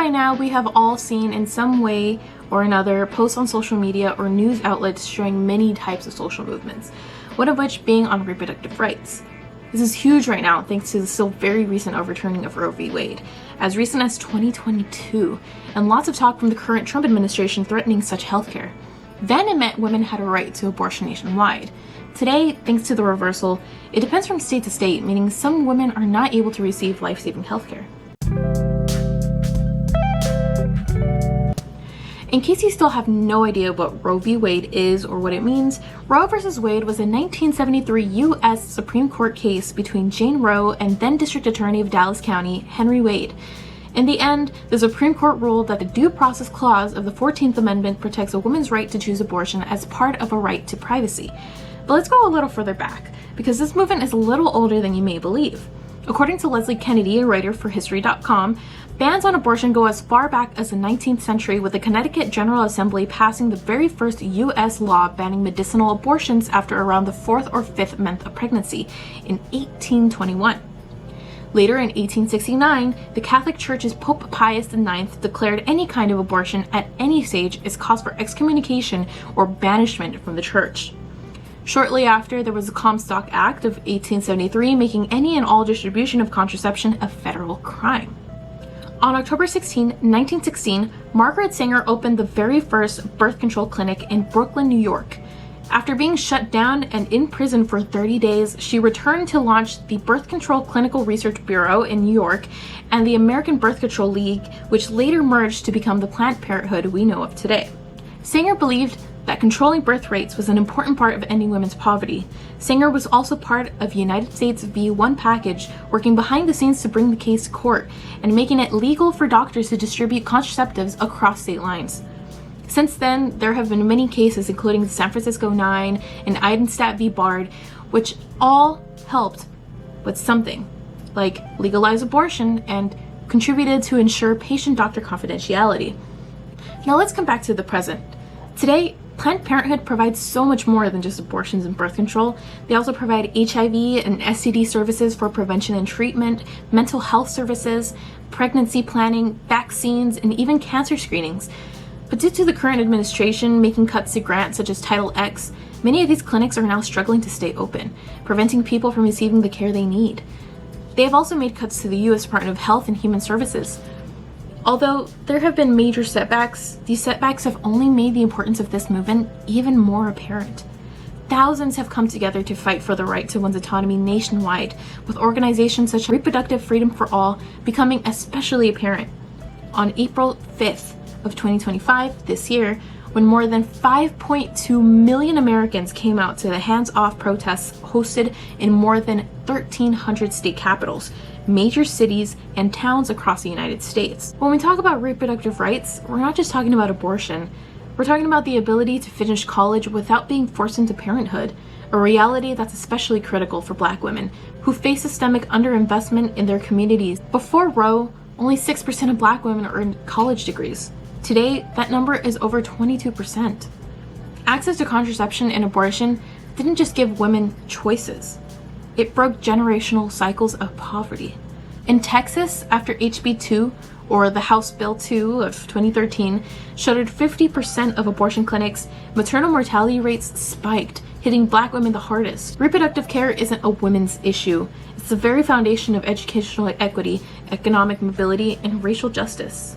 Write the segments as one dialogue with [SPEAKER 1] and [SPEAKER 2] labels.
[SPEAKER 1] by now we have all seen in some way or another posts on social media or news outlets showing many types of social movements, one of which being on reproductive rights. This is huge right now thanks to the still very recent overturning of Roe v. Wade, as recent as 2022, and lots of talk from the current Trump administration threatening such healthcare. Then it meant women had a right to abortion nationwide. Today, thanks to the reversal, it depends from state to state, meaning some women are not able to receive life-saving healthcare. In case you still have no idea what Roe v. Wade is or what it means, Roe v. Wade was a 1973 U.S. Supreme Court case between Jane Roe and then District Attorney of Dallas County, Henry Wade. In the end, the Supreme Court ruled that the Due Process Clause of the 14th Amendment protects a woman's right to choose abortion as part of a right to privacy. But let's go a little further back, because this movement is a little older than you may believe. According to Leslie Kennedy, a writer for History.com, bans on abortion go as far back as the 19th century, with the Connecticut General Assembly passing the very first U.S. law banning medicinal abortions after around the 4th or 5th month of pregnancy in 1821. Later in 1869, the Catholic Church's Pope Pius IX declared any kind of abortion at any stage is cause for excommunication or banishment from the Church. Shortly after, there was the Comstock Act of 1873, making any and all distribution of contraception a federal crime. On October 16, 1916, Margaret Sanger opened the very first birth control clinic in Brooklyn, New York. After being shut down and in prison for 30 days, she returned to launch the Birth Control Clinical Research Bureau in New York and the American Birth Control League, which later merged to become the Planned Parenthood we know of today. Sanger believed that controlling birth rates was an important part of ending women's poverty. Sanger was also part of United States v. One package, working behind the scenes to bring the case to court and making it legal for doctors to distribute contraceptives across state lines. Since then, there have been many cases, including the San Francisco 9 and Eidenstadt v. Bard, which all helped with something, like legalize abortion and contributed to ensure patient-doctor confidentiality. Now let's come back to the present. Today, Planned Parenthood provides so much more than just abortions and birth control. They also provide HIV and STD services for prevention and treatment, mental health services, pregnancy planning, vaccines, and even cancer screenings. But due to the current administration making cuts to grants such as Title X, many of these clinics are now struggling to stay open, preventing people from receiving the care they need. They have also made cuts to the U.S. Department of Health and Human Services. Although there have been major setbacks, these setbacks have only made the importance of this movement even more apparent. Thousands have come together to fight for the right to one's autonomy nationwide, with organizations such as Reproductive Freedom for All becoming especially apparent. On April 5th of 2025, this year, when more than 5.2 million Americans came out to the hands-off protests hosted in more than 1,300 state capitals, major cities, and towns across the United States. When we talk about reproductive rights, we're not just talking about abortion. We're talking about the ability to finish college without being forced into parenthood, a reality that's especially critical for Black women who face systemic underinvestment in their communities. Before Roe, only 6% of Black women earned college degrees. Today, that number is over 22%. Access to contraception and abortion didn't just give women choices. It broke generational cycles of poverty. In Texas, after HB 2, or the House Bill 2 of 2013, shuttered 50% of abortion clinics, maternal mortality rates spiked, hitting Black women the hardest. Reproductive care isn't a women's issue. It's the very foundation of educational equity, economic mobility, and racial justice.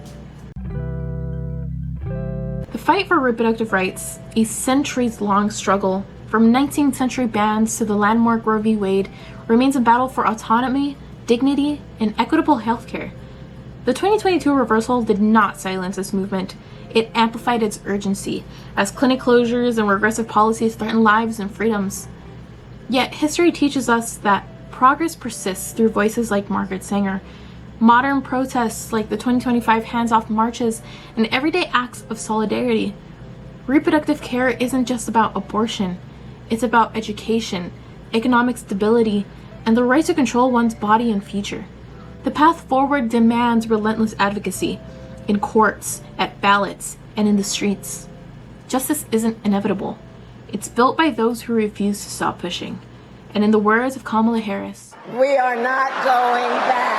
[SPEAKER 1] The fight for reproductive rights, a centuries-long struggle, from 19th century bans to the landmark Roe v. Wade, remains a battle for autonomy, dignity, and equitable healthcare. The 2022 reversal did not silence this movement. It amplified its urgency, as clinic closures and regressive policies threaten lives and freedoms. Yet, history teaches us that progress persists through voices like Margaret Sanger, modern protests like the 2025 hands-off marches, and everyday acts of solidarity. Reproductive care isn't just about abortion. It's about education, economic stability, and the right to control one's body and future. The path forward demands relentless advocacy, in courts, at ballots, and in the streets. Justice isn't inevitable. It's built by those who refuse to stop pushing. And in the words of Kamala Harris,
[SPEAKER 2] "We are not going back."